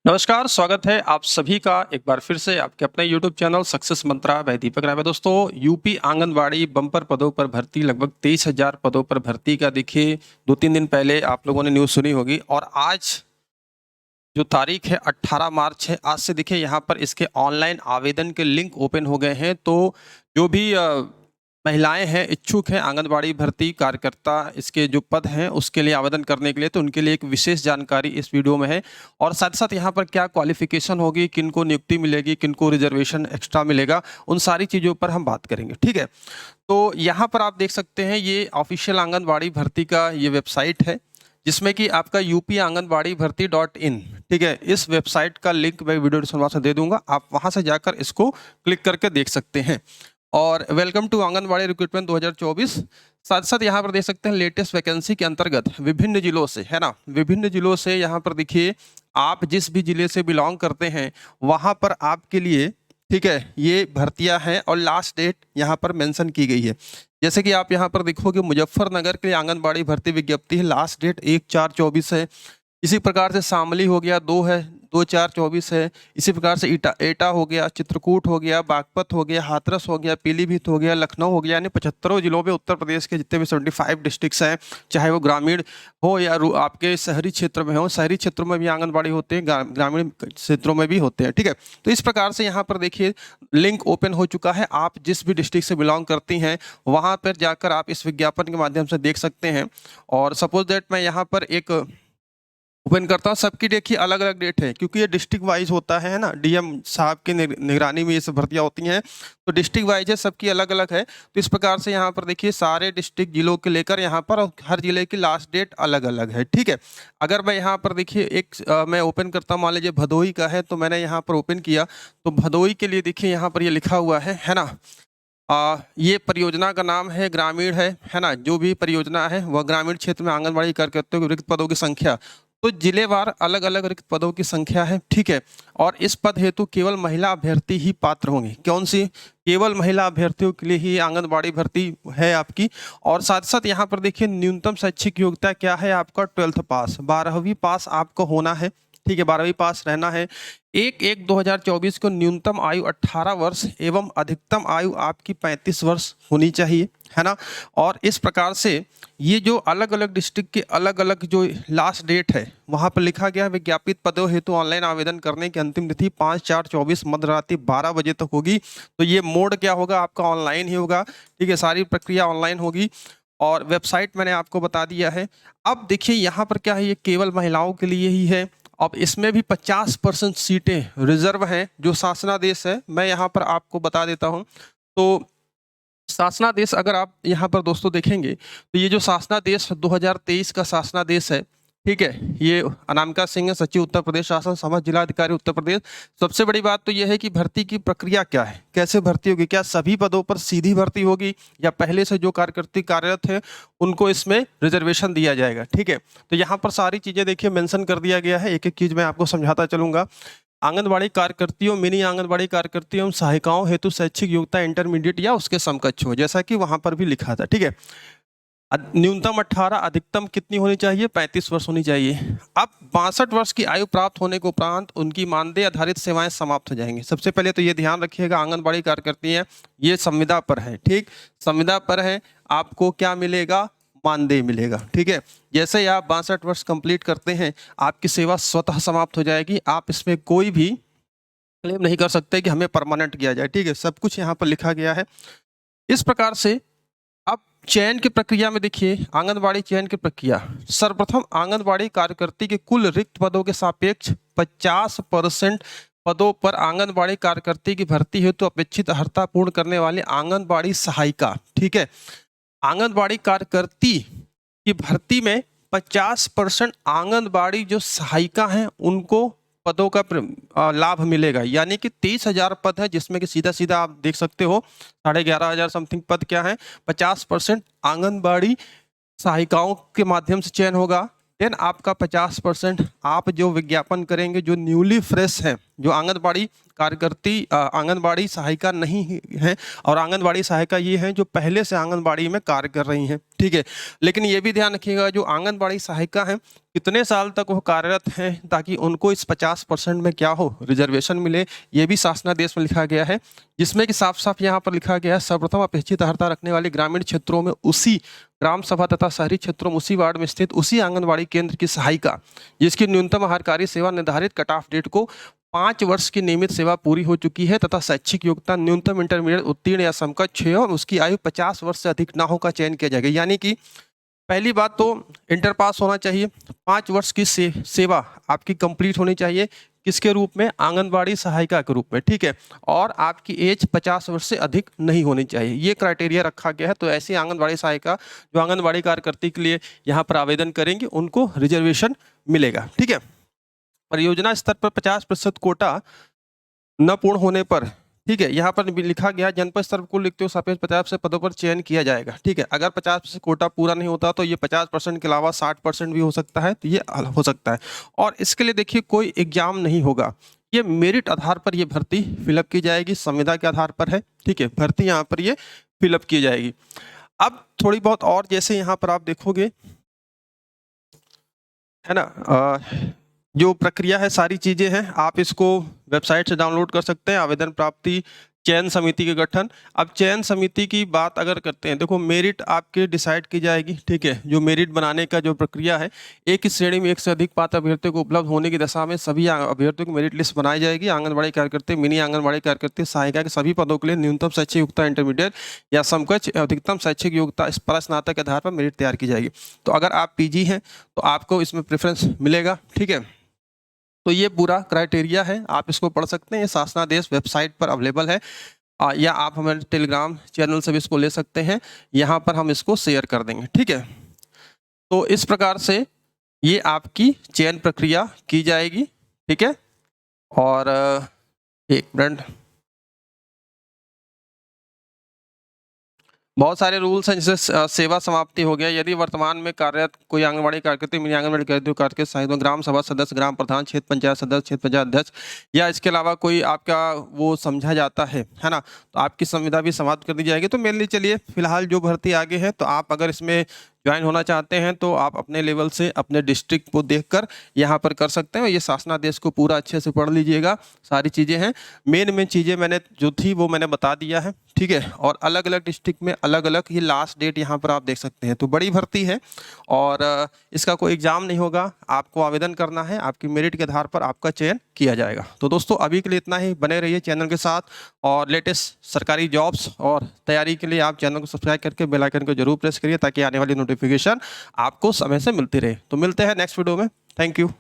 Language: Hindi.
नमस्कार, स्वागत है आप सभी का एक बार फिर से आपके अपने YouTube चैनल सक्सेस मंत्रा बाय दीपक राय में। दोस्तों, यूपी आंगनबाड़ी बम्पर पदों पर भर्ती लगभग 23,000 पदों पर भर्ती का देखिए 2-3 दिन पहले आप लोगों ने न्यूज़ सुनी होगी और आज जो तारीख है 18 मार्च है। आज से देखिए यहाँ पर इसके ऑनलाइन आवेदन के लिंक ओपन हो गए हैं। तो जो भी महिलाएं हैं, इच्छुक हैं आंगनबाड़ी भर्ती कार्यकर्ता इसके जो पद हैं उसके लिए आवेदन करने के लिए, तो उनके लिए एक विशेष जानकारी इस वीडियो में है। और साथ साथ यहाँ पर क्या क्वालिफिकेशन होगी, किनको नियुक्ति मिलेगी, किनको रिजर्वेशन एक्स्ट्रा मिलेगा, उन सारी चीज़ों पर हम बात करेंगे। ठीक है, तो यहाँ पर आप देख सकते हैं ये ऑफिशियल आंगनबाड़ी भर्ती का ये वेबसाइट है जिसमें कि आपका यूपी आंगनबाड़ी भर्ती .in, ठीक है। इस वेबसाइट का लिंक मैं वीडियो डिस्क्रिप्शन में दे दूंगा, आप वहां से जाकर इसको क्लिक करके देख सकते हैं। और वेलकम टू आंगनबाड़ी रिक्रूटमेंट 2024। साथ साथ यहाँ पर देख सकते हैं लेटेस्ट वैकेंसी के अंतर्गत विभिन्न जिलों से, है ना, विभिन्न जिलों से यहाँ पर देखिए आप जिस भी जिले से बिलोंग करते हैं वहाँ पर आपके लिए, ठीक है, ये भर्तियां हैं और लास्ट डेट यहाँ पर मेंशन की गई है। जैसे कि आप यहाँ पर देखोगे मुजफ्फरनगर के लिए आंगनबाड़ी भर्ती विज्ञप्ति है, लास्ट डेट 1/4/24 है। इसी प्रकार से शामली हो गया 2 है, 2/4/24 है। इसी प्रकार से एटा हो गया, चित्रकूट हो गया, बागपत हो गया, हाथरस हो गया, पीलीभीत हो गया, लखनऊ हो गया। यानी 75 जिलों में उत्तर प्रदेश के जितने भी 75 डिस्ट्रिक्ट्स हैं, चाहे वो ग्रामीण हो या आपके शहरी क्षेत्र में हो, शहरी क्षेत्रों में भी आंगनबाड़ी होते हैं, ग्रामीण क्षेत्रों में भी होते हैं। ठीक है, तो इस प्रकार से यहाँ पर देखिए लिंक ओपन हो चुका है। आप जिस भी डिस्ट्रिक्ट से बिलोंग करती हैं वहाँ पर जाकर आप इस विज्ञापन के माध्यम से देख सकते हैं। और सपोज दैट मैं यहाँ पर एक ओपन करता हूँ, सबकी देखिए अलग अलग डेट है क्योंकि ये डिस्ट्रिक्ट वाइज होता है ना, डीएम साहब की निगरानी में ये सब भर्तियाँ होती हैं, तो डिस्ट्रिक्ट वाइज है, सबकी अलग अलग है। तो इस प्रकार से यहाँ पर देखिए सारे डिस्ट्रिक्ट जिलों के लेकर यहाँ पर हर जिले की लास्ट डेट अलग अलग है। ठीक है, अगर मैं यहाँ पर देखिए मैं ओपन करता हूँ, मान लीजिए भदोही का है, तो मैंने यहाँ पर ओपन किया तो भदोही के लिए देखिए यहाँ पर ये लिखा हुआ है ना। ये परियोजना का नाम है ग्रामीण है ना। जो भी परियोजना है वह ग्रामीण क्षेत्र में आंगनबाड़ी कार्यकर्ताओं के रिक्त पदों की संख्या, तो जिलेवार अलग अलग रिक्त पदों की संख्या है। ठीक है, और इस पद हेतु केवल महिला अभ्यर्थी ही पात्र होंगे। कौन सी? केवल महिला अभ्यर्थियों के लिए ही आंगनबाड़ी भर्ती है आपकी। और साथ साथ यहाँ पर देखिए न्यूनतम शैक्षिक योग्यता क्या है आपका? 12th पास, 12वीं पास आपको होना है। ठीक है, 12वीं पास रहना है। 1/1/2024 को न्यूनतम आयु 18 वर्ष एवं अधिकतम आयु आपकी 35 वर्ष होनी चाहिए, है ना। और इस प्रकार से ये जो अलग अलग डिस्ट्रिक्ट के अलग अलग जो लास्ट डेट है वहाँ पर लिखा गया है, विज्ञापित पदों हेतु ऑनलाइन आवेदन करने की अंतिम तिथि 5/4/24 मध्यरात्रि 12 बजे तक होगी। तो ये मोड क्या होगा आपका? ऑनलाइन ही होगा। ठीक है, सारी प्रक्रिया ऑनलाइन होगी और वेबसाइट मैंने आपको बता दिया है। अब देखिए यहाँ पर क्या है, ये केवल महिलाओं के लिए ही है। अब इसमें भी 50% सीटें रिजर्व हैं जो शासनादेश है, मैं यहाँ पर आपको बता देता हूँ। तो शासनादेश अगर आप यहाँ पर दोस्तों देखेंगे तो ये जो शासनादेश 2023 का शासनादेश है, ठीक है, ये अनामिका सिंह है, सचिव उत्तर प्रदेश शासन समस्त जिलाधिकारी उत्तर प्रदेश। सबसे बड़ी बात तो यह है कि भर्ती की प्रक्रिया क्या है, कैसे भर्ती होगी, क्या सभी पदों पर सीधी भर्ती होगी या पहले से जो कार्यकर्ती कार्यरत है उनको इसमें रिजर्वेशन दिया जाएगा। ठीक है, तो यहाँ पर सारी चीज़ें देखिए मेंशन कर दिया गया है, एक एक चीज़ मैं आपको समझाता चलूंगा। आंगनबाड़ी कार्यकर्तियों, मिनी आंगनबाड़ी कार्यकर्तियों सहायिकाओं हेतु शैक्षिक योग्यता इंटरमीडिएट या उसके समकक्ष हो, जैसा कि वहां पर भी लिखा था। ठीक है, न्यूनतम 18, अधिकतम कितनी होनी चाहिए? 35 वर्ष होनी चाहिए। अब 62 वर्ष की आयु प्राप्त होने के उपरांत उनकी मानदेय आधारित सेवाएं समाप्त हो जाएंगी। सबसे पहले तो ये ध्यान रखिएगा, आंगनबाड़ी कार्यकर्ती हैं, ये संविदा पर है। ठीक, संविदा पर है, आपको क्या मिलेगा? मानदेय मिलेगा। ठीक है, जैसे ही आप 62 वर्ष कंप्लीट करते हैं आपकी सेवा स्वतः समाप्त हो जाएगी। आप इसमें कोई भी क्लेम नहीं कर सकते कि हमें परमानेंट किया जाए। ठीक है, सब कुछ यहाँ पर लिखा गया है। इस प्रकार से अब चयन की प्रक्रिया में देखिए, आंगनबाड़ी चयन की प्रक्रिया, सर्वप्रथम आंगनबाड़ी कार्यकर्ती के कुल रिक्त पदों के सापेक्ष 50% पदों पर आंगनबाड़ी कार्यकर्ती की भर्ती हेतु अपेक्षित अर्हता पूर्ण करने वाली आंगनबाड़ी सहायिका, ठीक है, आंगनबाड़ी कार्यकर्ती की भर्ती में 50% आंगनबाड़ी जो सहायिका हैं उनको पदों का लाभ मिलेगा। यानी कि 23,000 पद है जिसमें कि सीधा सीधा आप देख सकते हो 11,500 समथिंग पद क्या है, 50% आंगनबाड़ी सहायिकाओं के माध्यम से चयन होगा। देन आपका 50% आप जो विज्ञापन करेंगे, जो न्यूली फ्रेश है, जो आंगनबाड़ी कार्यकर्ती आंगनबाड़ी सहायिका नहीं है और आंगनबाड़ी सहायिका ये है जो पहले से आंगनबाड़ी में कार्य कर रही हैं। ठीक है। लेकिन ये भी ध्यान रखिएगा जो आंगनबाड़ी सहायिका हैं कितने साल तक वो कार्यरत हैं, ताकि उनको इस 50% में क्या हो, रिजर्वेशन मिले। ये भी शासनादेश में लिखा गया है, जिसमें कि साफ साफ यहाँ पर लिखा गया है, सर्वप्रथम अपेक्षित अर्हता रखने वाले ग्रामीण क्षेत्रों में उसी ग्राम सभा तथा शहरी क्षेत्रों में उसी वार्ड में स्थित उसी आंगनबाड़ी केंद्र की सहायिका जिसकी न्यूनतम आहारकारी सेवा निर्धारित कट ऑफ डेट को 5 वर्ष की नियमित सेवा पूरी हो चुकी है तथा शैक्षिक योग्यता न्यूनतम इंटरमीडिएट उत्तीर्ण या समकक्ष है और उसकी आयु 50 वर्ष से अधिक ना हो का चयन किया जाएगा। यानी कि पहली बात तो इंटर पास होना चाहिए, 5 वर्ष की सेवा आपकी कंप्लीट होनी चाहिए, किसके रूप में, आंगनबाड़ी सहायिका के रूप में, ठीक है। और आपकी एज 50 वर्ष से अधिक नहीं होनी चाहिए, ये क्राइटेरिया रखा गया है। तो ऐसी आंगनबाड़ी सहायिका जो आंगनबाड़ी कार्यकर्ता के लिए यहाँ पर आवेदन करेंगे उनको रिजर्वेशन मिलेगा, ठीक है। परियोजना स्तर पर 50% कोटा न पूर्ण होने पर, ठीक है, यहाँ पर भी लिखा गया जनपद स्तर पर कुल लिखते हो सापेक्ष 50 पदों पर चयन किया जाएगा, ठीक है। अगर 50% कोटा पूरा नहीं होता तो ये 50% के अलावा 60% भी हो सकता है, तो ये हो सकता है। और इसके लिए देखिए कोई एग्जाम नहीं होगा, ये मेरिट आधार पर ये भर्ती फिलअप की जाएगी, संविदा के आधार पर है, ठीक है। भर्ती यहाँ पर ये फिलअप की जाएगी। अब थोड़ी बहुत और जैसे यहाँ पर आप देखोगे, है ना, जो प्रक्रिया है सारी चीजें हैं, आप इसको वेबसाइट से डाउनलोड कर सकते हैं। आवेदन प्राप्ति, चयन समिति के गठन। अब चयन समिति की बात अगर करते हैं, देखो मेरिट आपके डिसाइड की जाएगी, ठीक है। जो मेरिट बनाने का जो प्रक्रिया है, एक ही श्रेणी में एक से अधिक पात्र अभ्यर्थियों को उपलब्ध होने की दशा में सभी अभ्यर्थियों की मेरिट लिस्ट बनाई जाएगी। आंगनबाड़ी कार्यकर्ता, मिनी आंगनबाड़ी कार्यकर्ता, सहायिका के सभी पदों के लिए न्यूनतम शैक्षिक योग्यता इंटरमीडिएट या समकक्ष, अधिकतम शैक्षिक योग्यता स्नातक के आधार पर मेरिट तैयार की जाएगी। तो अगर आप पीजी हैं तो आपको इसमें प्रेफरेंस मिलेगा, ठीक है। तो ये पूरा क्राइटेरिया है, आप इसको पढ़ सकते हैं, ये शासनादेश वेबसाइट पर अवेलेबल है, या आप हमारे टेलीग्राम चैनल से भी इसको ले सकते हैं, यहाँ पर हम इसको शेयर कर देंगे, ठीक है। तो इस प्रकार से ये आपकी चयन प्रक्रिया की जाएगी, ठीक है। और एक मिनट, बहुत सारे रूल्स हैं, जैसे सेवा समाप्ति हो गया, यदि वर्तमान में कार्यरत कोई आंगनबाड़ी कार्यकर्ता, मिनी आंगनबाड़ी कार्यकर्ता सहित ग्राम सभा सदस्य, ग्राम प्रधान, क्षेत्र पंचायत सदस्य, क्षेत्र पंचायत अध्यक्ष या इसके अलावा कोई आपका वो समझा जाता है ना, तो आपकी संविदा भी समाप्त कर दी जाएगी। तो मेनली चलिए फिलहाल जो भर्ती आगे है, तो आप अगर इसमें ज्वाइन होना चाहते हैं तो आप अपने लेवल से अपने डिस्ट्रिक्ट को देखकर यहाँ पर कर सकते हैं। ये शासनादेश को पूरा अच्छे से पढ़ लीजिएगा, सारी चीज़ें हैं, मेन चीज़ें मैंने जो थी वो मैंने बता दिया है, ठीक है। और अलग अलग डिस्ट्रिक्ट में अलग अलग ये लास्ट डेट यहाँ पर आप देख सकते हैं। तो बड़ी भर्ती है और इसका कोई एग्जाम नहीं होगा, आपको आवेदन करना है, आपकी मेरिट के आधार पर आपका चयन किया जाएगा। तो दोस्तों अभी के लिए इतना ही, बने रहिए चैनल के साथ और लेटेस्ट सरकारी जॉब्स और तैयारी के लिए आप चैनल को सब्सक्राइब करके बेल आइकन को जरूर प्रेस करिए, ताकि आने वाली नोटिफिकेशन आपको समय से मिलती रहे। तो मिलते हैं नेक्स्ट वीडियो में, थैंक यू।